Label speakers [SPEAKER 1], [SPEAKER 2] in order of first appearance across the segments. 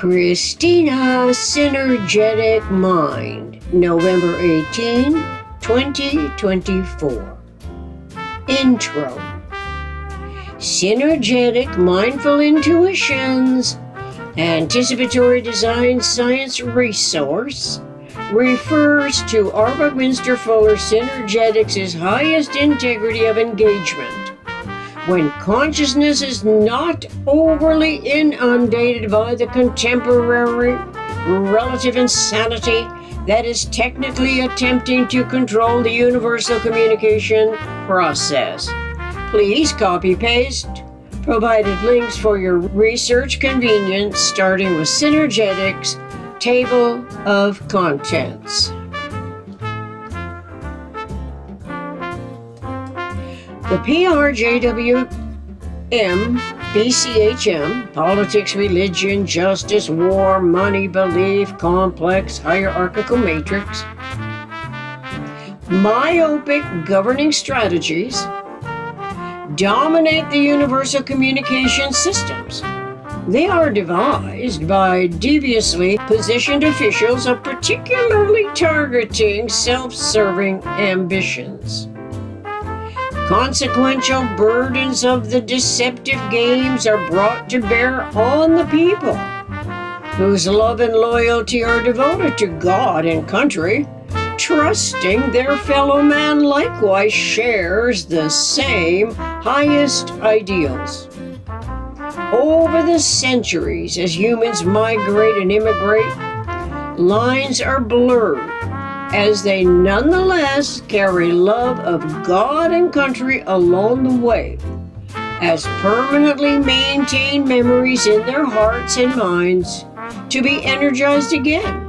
[SPEAKER 1] Christina, Synergetic Mind, November 18, 2024. Intro. Synergetic Mindful Intuitions, Anticipatory Design Science Resource, refers to our Buckminster Fuller Synergetics' highest integrity of engagement, when consciousness is not overly inundated by the contemporary relative insanity that is technically attempting to control the universal communication process. Please copy-paste provided links for your research convenience, starting with Synergetics Table of Contents. The PRJWMBCHM, Politics, Religion, Justice, War, Money, Belief, Complex, Hierarchical Matrix, Myopic Governing Strategies, dominate the universal communication systems. They are devised by deviously positioned officials of particularly targeting self-serving ambitions. Consequential burdens of the deceptive games are brought to bear on the people, whose love and loyalty are devoted to God and country, trusting their fellow man likewise shares the same highest ideals. Over the centuries, as humans migrate and immigrate, lines are blurred, as they nonetheless carry love of God and country along the way, as permanently maintained memories in their hearts and minds to be energized again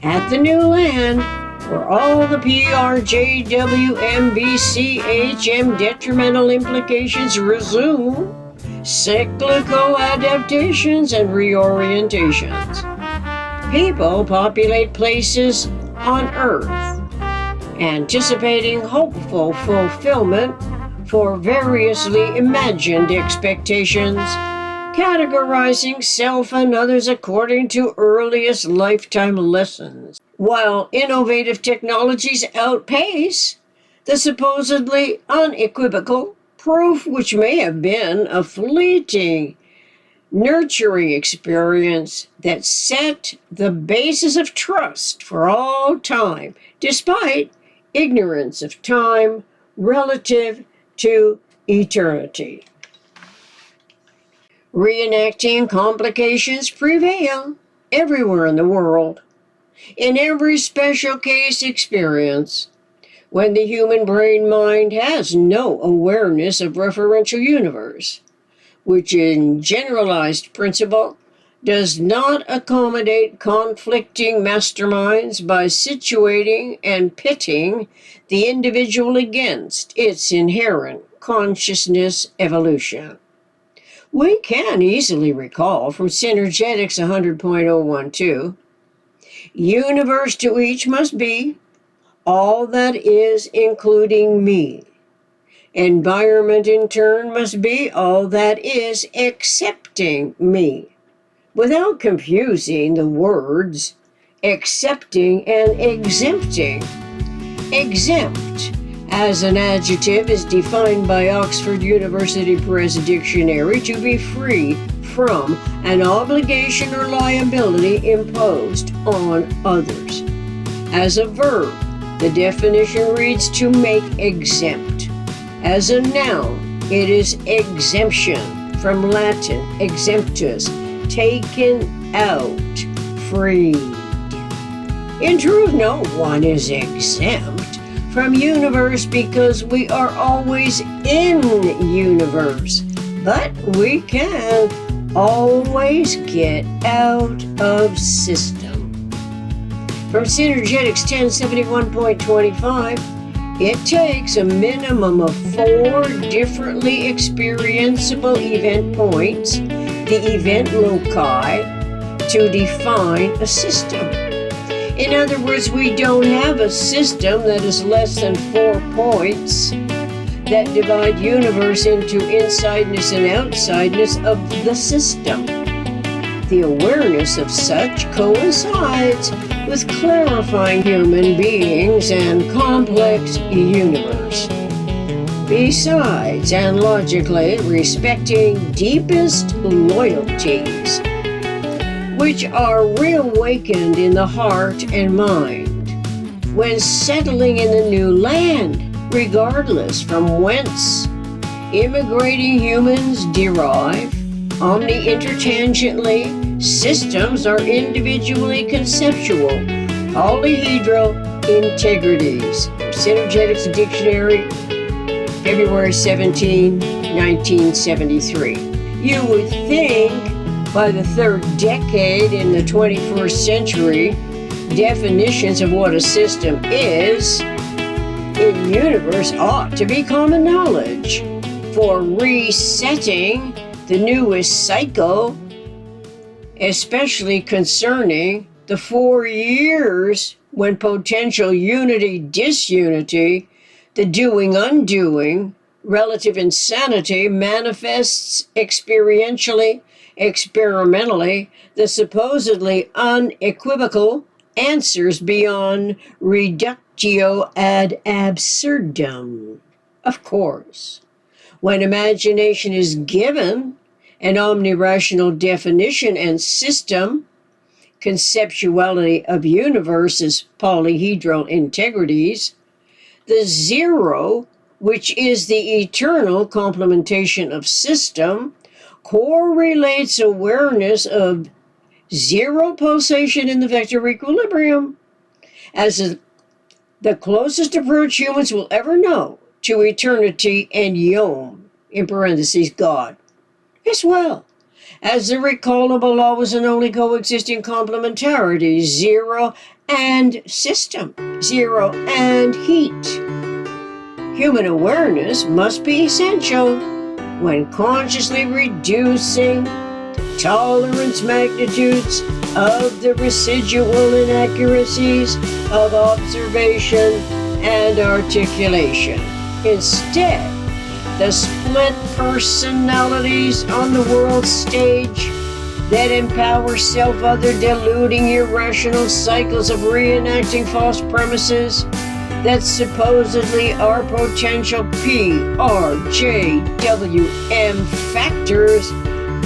[SPEAKER 1] at the new land where all the PRJWMBCHM detrimental implications resume cyclical adaptations and reorientations. People populate places on earth, anticipating hopeful fulfillment for variously imagined expectations, categorizing self and others according to earliest lifetime lessons, while innovative technologies outpace the supposedly unequivocal proof, which may have been a fleeting nurturing experience that set the basis of trust for all time, despite ignorance of time relative to eternity. Reenacting complications prevail everywhere in the world, in every special case experience, when the human brain mind has no awareness of referential universe, which in generalized principle does not accommodate conflicting masterminds by situating and pitting the individual against its inherent consciousness evolution. We can easily recall from Synergetics 100.012, universe to each must be all that is, including me. Environment in turn must be all that is, accepting me, without confusing the words accepting and exempting. Exempt, as an adjective, is defined by Oxford University Press Dictionary to be free from an obligation or liability imposed on others. As a verb, the definition reads to make exempt. As a noun, it is exemption, from Latin exemptus, taken out, freed. In truth, no one is exempt from universe because we are always in universe, but we can always get out of system. From Synergetics 1071.25, it takes a minimum of 4 differently experienceable event points, the event loci, to define a system. In other words, we don't have a system that is less than 4 points that divide universe into insideness and outsideness of the system. The awareness of such coincides with clarifying human beings and complex universe. Besides, and logically, respecting deepest loyalties, which are reawakened in the heart and mind when settling in the new land, regardless from whence immigrating humans derive. Omni-intertangently, systems are individually conceptual polyhedral integrities. Synergetics Dictionary, February 17, 1973. You would think by the third decade in the 21st century, definitions of what a system is in universe ought to be common knowledge for resetting the newest cycle, especially concerning the 4 years when potential unity-disunity, the doing-undoing, relative insanity manifests experientially, experimentally, the supposedly unequivocal answers beyond reductio ad absurdum. Of course, when imagination is given an omni-rational definition and system, conceptuality of universe's polyhedral integrities, the zero, which is the eternal complementation of system, correlates awareness of zero pulsation in the vector equilibrium as the closest approach humans will ever know to eternity and Yom, in parentheses, God, as well as the recallable always and only coexisting complementarity, zero and system, zero and heat. Human awareness must be essential when consciously reducing tolerance magnitudes of the residual inaccuracies of observation and articulation. Instead, the split personalities on the world stage that empower self-other deluding irrational cycles of reenacting false premises that supposedly are potential PRJWM factors,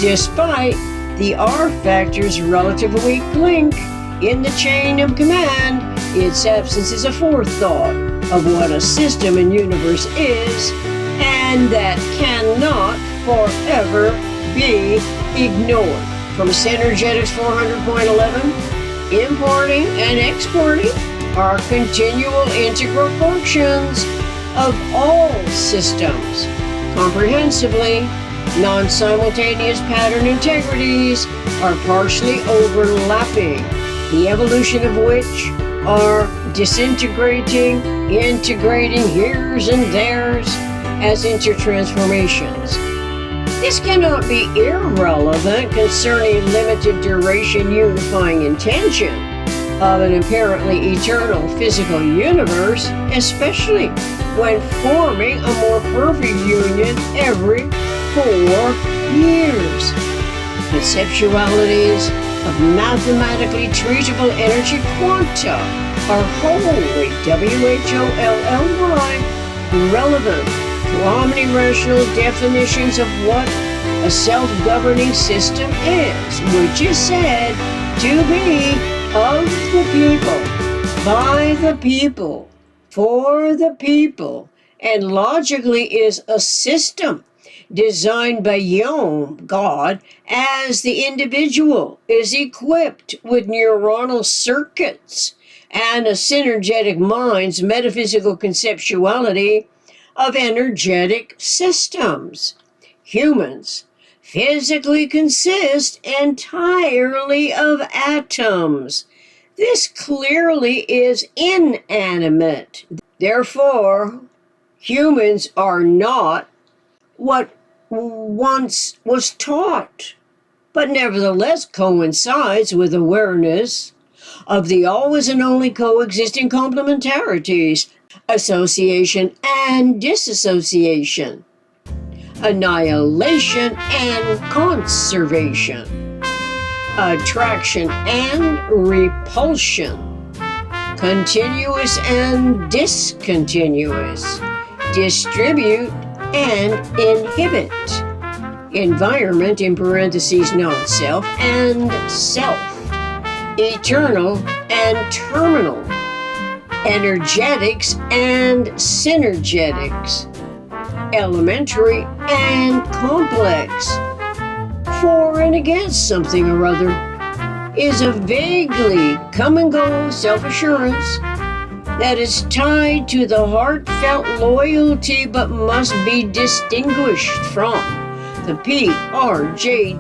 [SPEAKER 1] despite the R factor's relative weak link in the chain of command. Its absence is a forethought of what a system and universe is, and that cannot forever be ignored. From Synergetics 400.11, importing and exporting are continual integral functions of all systems, comprehensively. Non-simultaneous pattern integrities are partially overlapping, the evolution of which are disintegrating, integrating heres and theirs as intertransformations. This cannot be irrelevant concerning limited duration unifying intention of an apparently eternal physical universe, especially when forming a more perfect union every 4 years. Conceptualities of mathematically treatable energy quanta are wholly WHOLLY relevant to omni-rational definitions of what a self-governing system is, which is said to be of the people, by the people, for the people, and logically is a system designed by Yom, God, as the individual is equipped with neuronal circuits and a synergetic mind's metaphysical conceptuality of energetic systems. Humans physically consist entirely of atoms. This clearly is inanimate. Therefore, humans are not what once was taught, but nevertheless coincides with awareness of the always and only coexisting complementarities, association and disassociation, annihilation and conservation. attraction and repulsion, continuous and discontinuous, distribute and inhibit, environment in parentheses non-self and self, eternal and terminal, energetics and synergetics, elementary and complex, for and against something or other, is a vaguely come-and-go self-assurance that is tied to the heartfelt loyalty but must be distinguished from the PRJWM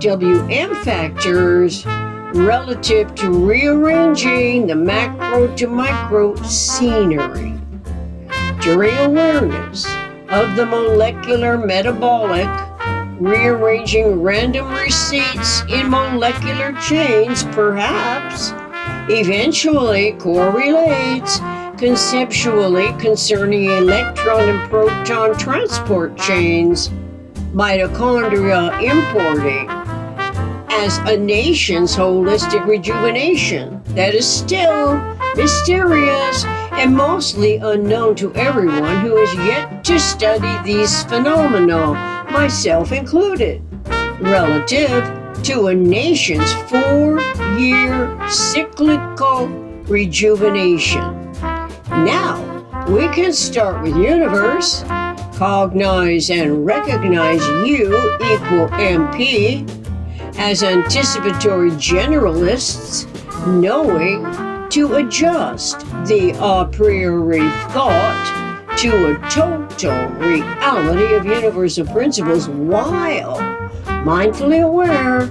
[SPEAKER 1] factors relative to rearranging the macro to micro scenery. During awareness of the molecular metabolic, rearranging random receipts in molecular chains perhaps eventually correlates conceptually concerning electron and proton transport chains, mitochondria importing, as a nation's holistic rejuvenation that is still mysterious and mostly unknown to everyone who has yet to study these phenomena, myself included, relative to a nation's 4-year cyclical rejuvenation. Now, we can start with universe, cognize and recognize U equal MP as anticipatory generalists, knowing to adjust the a priori thought to a total reality of universal principles while mindfully aware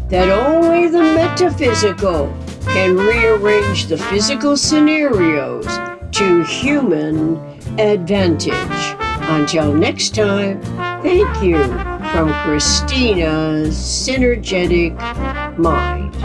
[SPEAKER 1] that only the metaphysical can rearrange the physical scenarios to human advantage. Until next time, thank you from Christina's Synergetic Mind.